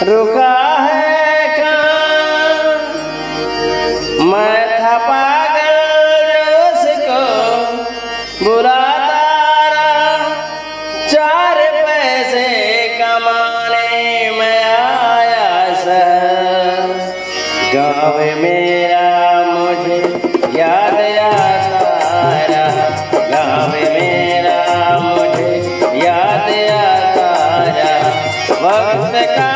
रुका है काम, मैं था पागल जो उसको बुलाता रहा। 4 पैसे कमाने मैं आया शहर, गाँव मेरा मुझे याद आता रहा। गाँव मेरा मुझे याद आता रहा। वक्त का